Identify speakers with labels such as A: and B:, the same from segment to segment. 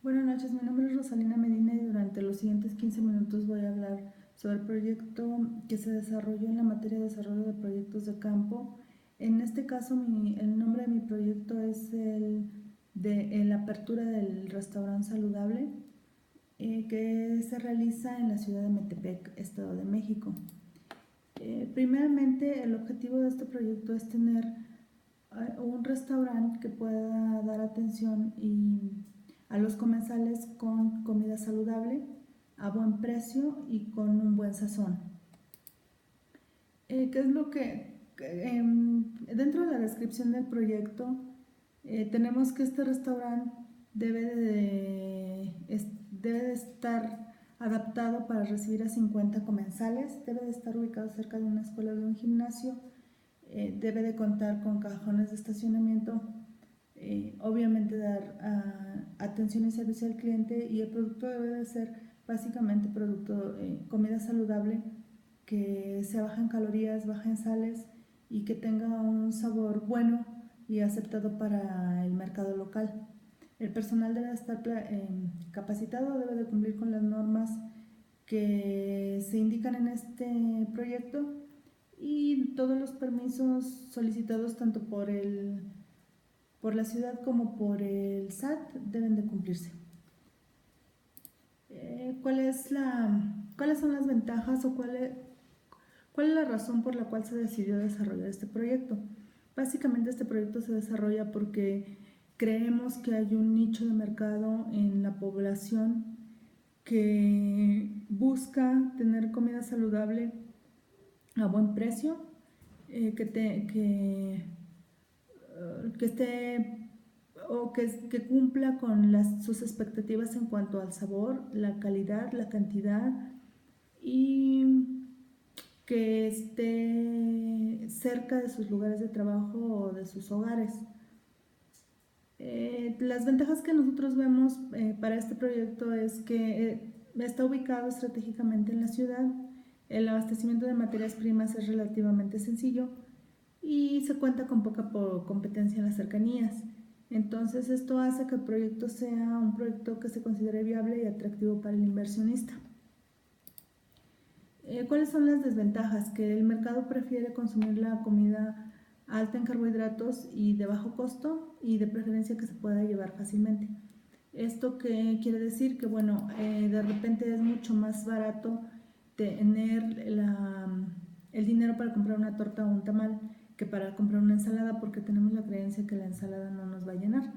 A: Buenas noches, mi nombre es Rosalina Medina y durante los siguientes 15 minutos voy a hablar sobre el proyecto que se desarrolló en la materia de desarrollo de proyectos de campo. En este caso, el nombre de mi proyecto es el de la apertura del restaurante saludable que se realiza en la ciudad de Metepec, Estado de México. Primeramente, el objetivo de este proyecto es tener un restaurante que pueda dar atención a los comensales con comida saludable, a buen precio y con un buen sazón. ¿Qué es lo dentro de la descripción del proyecto tenemos que este restaurante debe de estar adaptado para recibir a 50 comensales, debe de estar ubicado cerca de una escuela o de un gimnasio, debe de contar con cajones de estacionamiento, obviamente dar atención y servicio al cliente, y el producto debe de ser básicamente comida saludable que sea baja en calorías, baja en sales y que tenga un sabor bueno y aceptado para el mercado local. El personal debe estar capacitado, debe de cumplir con las normas que se indican en este proyecto, y todos los permisos solicitados tanto por la ciudad como por el SAT deben de cumplirse. ¿Cuáles son las ventajas o cuál es la razón por la cual se decidió desarrollar este proyecto? Básicamente este proyecto se desarrolla porque creemos que hay un nicho de mercado en la población que busca tener comida saludable a buen precio, que, te, que esté que cumpla con sus expectativas en cuanto al sabor, la calidad, la cantidad, y que esté cerca de sus lugares de trabajo o de sus hogares. Las ventajas que nosotros vemos para este proyecto es que está ubicado estratégicamente en la ciudad, el abastecimiento de materias primas es relativamente sencillo y se cuenta con poca competencia en las cercanías. Entonces esto hace que el proyecto sea un proyecto que se considere viable y atractivo para el inversionista. ¿Cuáles son las desventajas? Que el mercado prefiere consumir la comida alta en carbohidratos y de bajo costo, y de preferencia que se pueda llevar fácilmente. ¿Esto qué quiere decir? Que bueno, de repente es mucho más barato tener el dinero para comprar una torta o un tamal que para comprar una ensalada, porque tenemos la creencia que la ensalada no nos va a llenar.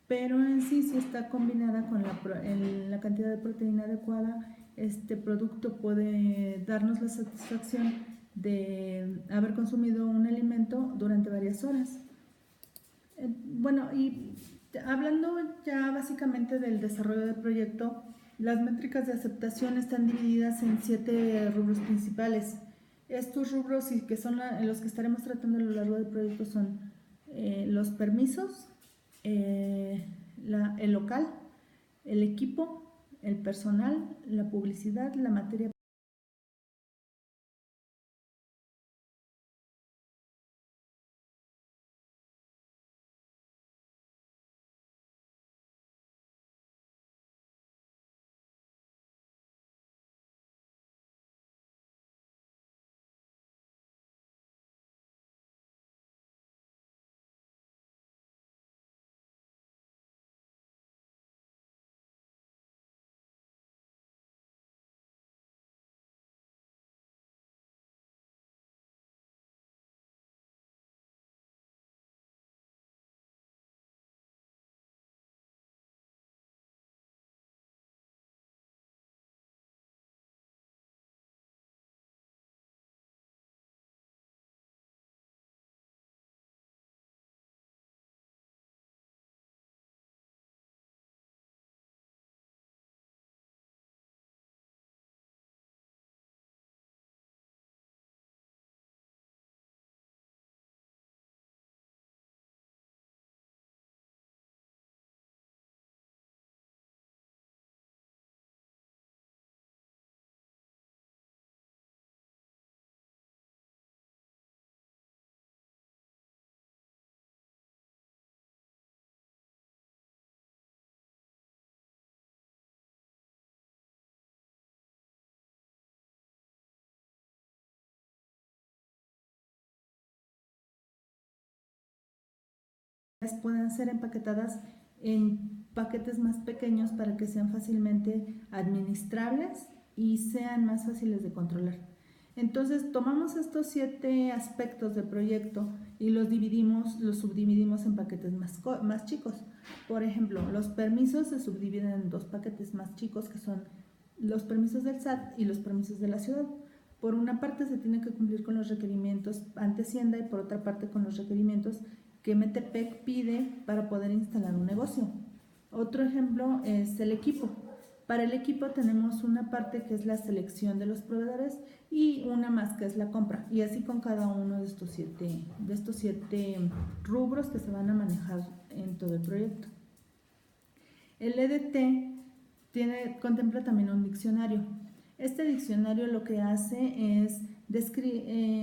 A: Pero en sí, si está combinada con la cantidad de proteína adecuada, este producto puede darnos la satisfacción de haber consumido un alimento durante varias horas. Bueno, y hablando ya básicamente del desarrollo del proyecto, las métricas de aceptación están divididas en 7 rubros principales. Estos rubros, y que son los que estaremos tratando a lo largo del proyecto, son los permisos, el local, el equipo, el personal, la publicidad, la materia puedan ser empaquetadas en paquetes más pequeños para que sean fácilmente administrables y sean más fáciles de controlar. Entonces tomamos estos 7 aspectos del proyecto y los subdividimos en paquetes más chicos. Por ejemplo, los permisos se subdividen en 2 paquetes más chicos, que son los permisos del SAT y los permisos de la ciudad. Por una parte se tiene que cumplir con los requerimientos ante Hacienda y por otra parte con los requerimientos que Metepec pide para poder instalar un negocio. Otro ejemplo es el equipo. Para el equipo tenemos una parte que es la selección de los proveedores y una más que es la compra, y así con cada uno de estos siete rubros que se van a manejar en todo el proyecto. El EDT contempla también un diccionario. Este diccionario lo que hace es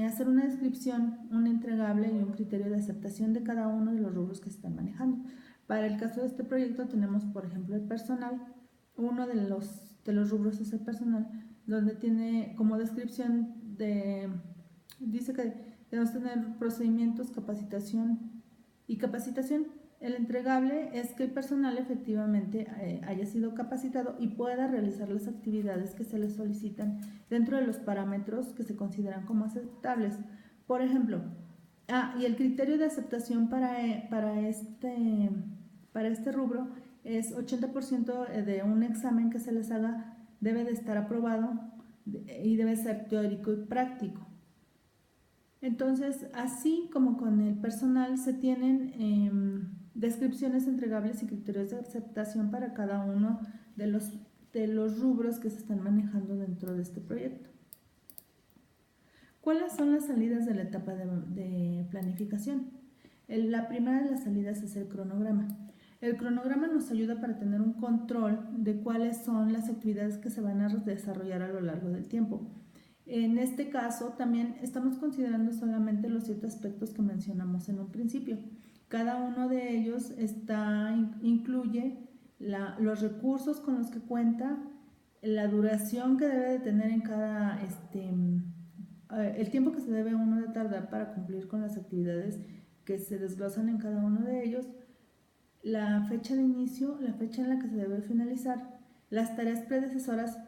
A: hacer una descripción, un entregable y un criterio de aceptación de cada uno de los rubros que se están manejando. Para el caso de este proyecto tenemos, por ejemplo, el personal. Uno de los rubros es el personal, donde tiene como descripción dice que debemos tener procedimientos, capacitación y capacitación. El entregable es que el personal efectivamente haya sido capacitado y pueda realizar las actividades que se le solicitan dentro de los parámetros que se consideran como aceptables. Por ejemplo, y el criterio de aceptación para este rubro es 80% de un examen que se les haga debe de estar aprobado y debe ser teórico y práctico. Entonces, así como con el personal se tienen descripciones entregables y criterios de aceptación para cada uno de los rubros que se están manejando dentro de este proyecto. ¿Cuáles son las salidas de la etapa de planificación? La primera de las salidas es el cronograma. El cronograma nos ayuda para tener un control de cuáles son las actividades que se van a desarrollar a lo largo del tiempo. En este caso también estamos considerando solamente los 7 aspectos que mencionamos en un principio. Cada uno de ellos incluye los recursos con los que cuenta, la duración que debe de tener en cada, el tiempo que se debe uno de tardar para cumplir con las actividades que se desglosan en cada uno de ellos, la fecha de inicio, la fecha en la que se debe finalizar, las tareas predecesoras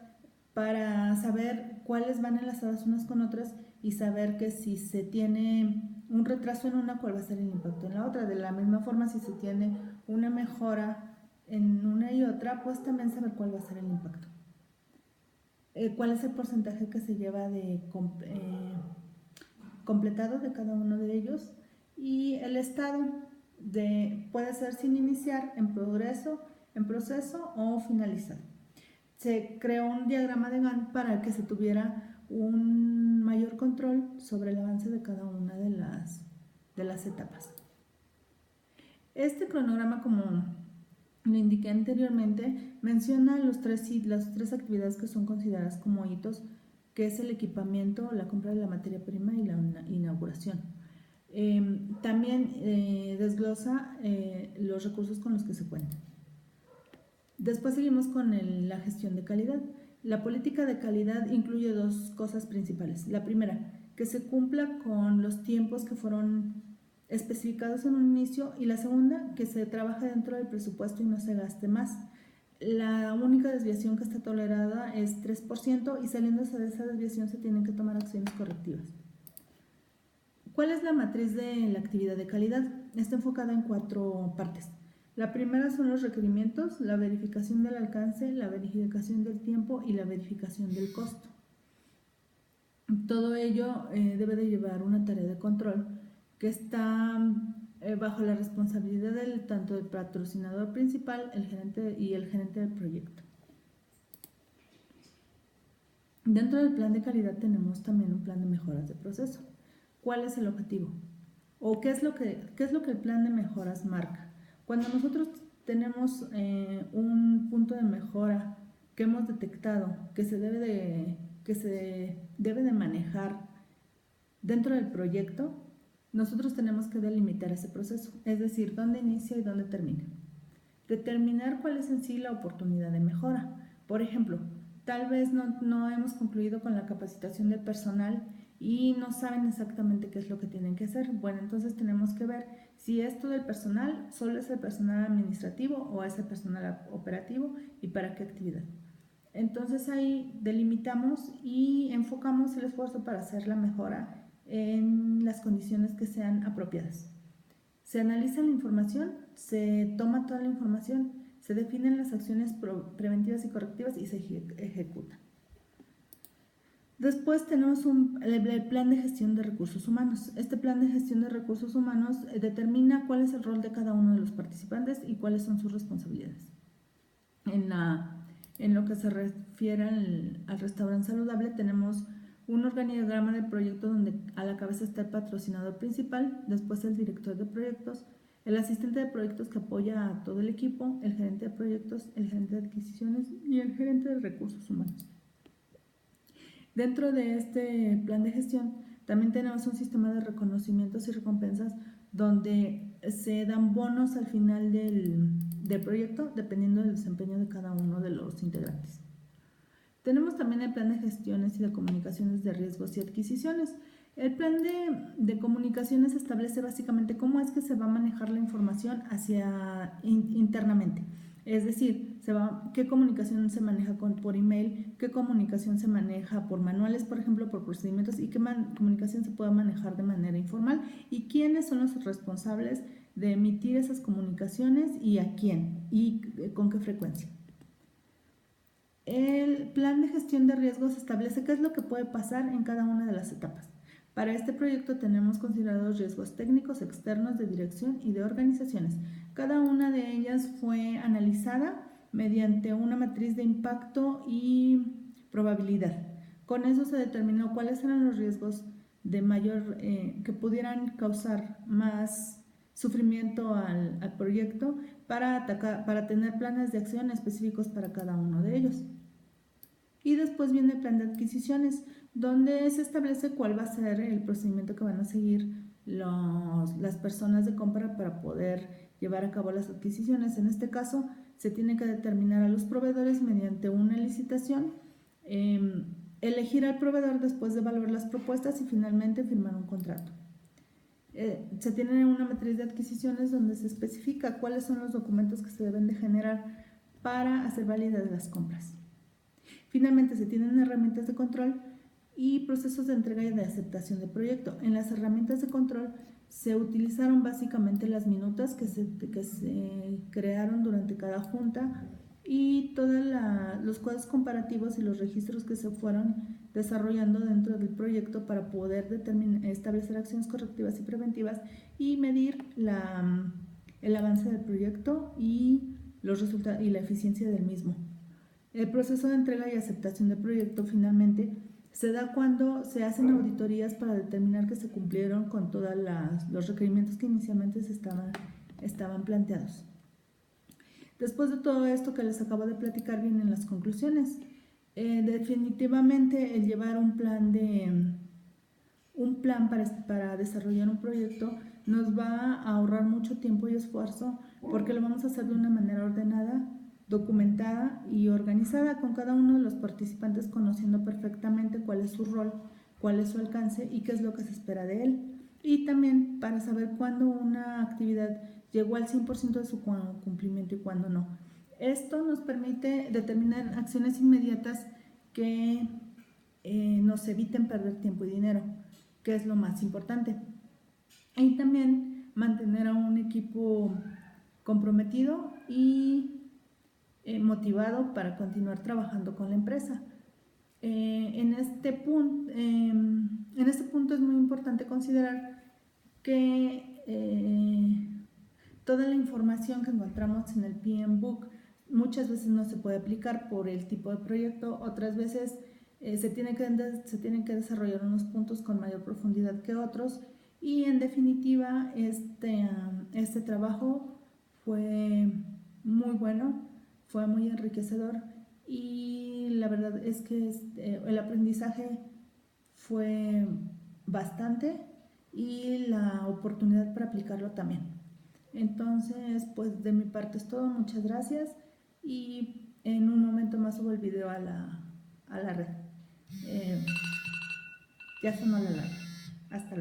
A: para saber cuáles van enlazadas unas con otras y saber que si se tiene un retraso en una, cuál va a ser el impacto en la otra. De la misma forma, si se tiene una mejora en una y otra, pues también saber cuál va a ser el impacto. ¿Cuál es el porcentaje que se lleva de completado de cada uno de ellos? Y el estado puede ser sin iniciar, en progreso, en proceso o finalizado. Se creó un diagrama de Gantt para que se tuviera un mayor control sobre el avance de cada una de las etapas. Este cronograma, como lo indiqué anteriormente, menciona las tres actividades que son consideradas como hitos, que es el equipamiento, la compra de la materia prima y la inauguración. También desglosa los recursos con los que se cuentan. Después seguimos con la gestión de calidad. La política de calidad incluye 2 cosas principales. La primera, que se cumpla con los tiempos que fueron especificados en un inicio, y la segunda, que se trabaje dentro del presupuesto y no se gaste más. La única desviación que está tolerada es 3% y saliéndose de esa desviación se tienen que tomar acciones correctivas. ¿Cuál es la matriz de la actividad de calidad? Está enfocada en 4 partes. La primera son los requerimientos, la verificación del alcance, la verificación del tiempo y la verificación del costo. Todo ello debe de llevar una tarea de control que está bajo la responsabilidad tanto del patrocinador principal, el gerente del proyecto. Dentro del plan de calidad tenemos también un plan de mejoras de proceso. ¿Cuál es el objetivo? ¿O qué es lo que el plan de mejoras marca? Cuando nosotros tenemos un punto de mejora que hemos detectado que se debe de manejar dentro del proyecto, nosotros tenemos que delimitar ese proceso, es decir, dónde inicia y dónde termina. Determinar cuál es en sí la oportunidad de mejora. Por ejemplo, tal vez no hemos concluido con la capacitación del personal y no saben exactamente qué es lo que tienen que hacer. Bueno, entonces tenemos que ver Si es todo el personal, solo es el personal administrativo o es el personal operativo y para qué actividad. Entonces ahí delimitamos y enfocamos el esfuerzo para hacer la mejora en las condiciones que sean apropiadas. Se analiza la información, se toma toda la información, se definen las acciones preventivas y correctivas y se ejecutan. Después tenemos el plan de gestión de recursos humanos. Este plan de gestión de recursos humanos determina cuál es el rol de cada uno de los participantes y cuáles son sus responsabilidades. En lo que se refiere al restaurante saludable, tenemos un organigrama del proyecto donde a la cabeza está el patrocinador principal, después el director de proyectos, el asistente de proyectos que apoya a todo el equipo, el gerente de proyectos, el gerente de adquisiciones y el gerente de recursos humanos. Dentro de este plan de gestión también tenemos un sistema de reconocimientos y recompensas donde se dan bonos al final del proyecto dependiendo del desempeño de cada uno de los integrantes. Tenemos también el plan de gestiones y de comunicaciones de riesgos y adquisiciones. El plan de comunicaciones establece básicamente cómo es que se va a manejar la información internamente. Es decir, qué comunicación se maneja por email, qué comunicación se maneja por manuales, por ejemplo, por procedimientos, y qué comunicación se puede manejar de manera informal, y quiénes son los responsables de emitir esas comunicaciones y a quién y con qué frecuencia. El plan de gestión de riesgos establece qué es lo que puede pasar en cada una de las etapas. Para este proyecto tenemos considerados riesgos técnicos, externos, de dirección y de organizaciones. Cada una de ellas fue analizada mediante una matriz de impacto y probabilidad. Con eso se determinó cuáles eran los riesgos de mayor que pudieran causar más sufrimiento al proyecto para tener planes de acción específicos para cada uno de ellos. Y después viene el plan de adquisiciones, donde se establece cuál va a ser el procedimiento que van a seguir las personas de compra para poder llevar a cabo las adquisiciones. En este caso, se tiene que determinar a los proveedores mediante una licitación, elegir al proveedor después de evaluar las propuestas y finalmente firmar un contrato. Se tiene una matriz de adquisiciones donde se especifica cuáles son los documentos que se deben de generar para hacer válidas las compras. Finalmente, se tienen herramientas de control y procesos de entrega y de aceptación de proyecto. En las herramientas de control se utilizaron básicamente las minutas que se crearon durante cada junta y todos los cuadros comparativos y los registros que se fueron desarrollando dentro del proyecto para poder establecer acciones correctivas y preventivas y medir el avance del proyecto y los resultados y la eficiencia del mismo. El proceso de entrega y aceptación de proyecto finalmente se da cuando se hacen auditorías para determinar que se cumplieron con todos los requerimientos que inicialmente estaban planteados. Después de todo esto que les acabo de platicar, vienen las conclusiones. Definitivamente el llevar un plan para desarrollar un proyecto nos va a ahorrar mucho tiempo y esfuerzo porque lo vamos a hacer de una manera ordenada, documentada y organizada, con cada uno de los participantes conociendo perfectamente cuál es su rol, cuál es su alcance y qué es lo que se espera de él. Y también para saber cuándo una actividad llegó al 100% de su cumplimiento y cuándo no. Esto nos permite determinar acciones inmediatas que nos eviten perder tiempo y dinero, que es lo más importante. Y también mantener a un equipo comprometido y motivado para continuar trabajando con la empresa. En este punto es muy importante considerar que toda la información que encontramos en el PM Book muchas veces no se puede aplicar por el tipo de proyecto, otras veces se tienen que desarrollar unos puntos con mayor profundidad que otros, y en definitiva este trabajo fue muy bueno, fue muy enriquecedor y la verdad es que el aprendizaje fue bastante y la oportunidad para aplicarlo también. Entonces, pues de mi parte es todo, muchas gracias y en un momento más subo el video a la red. Ya sonó la alarma. Hasta luego.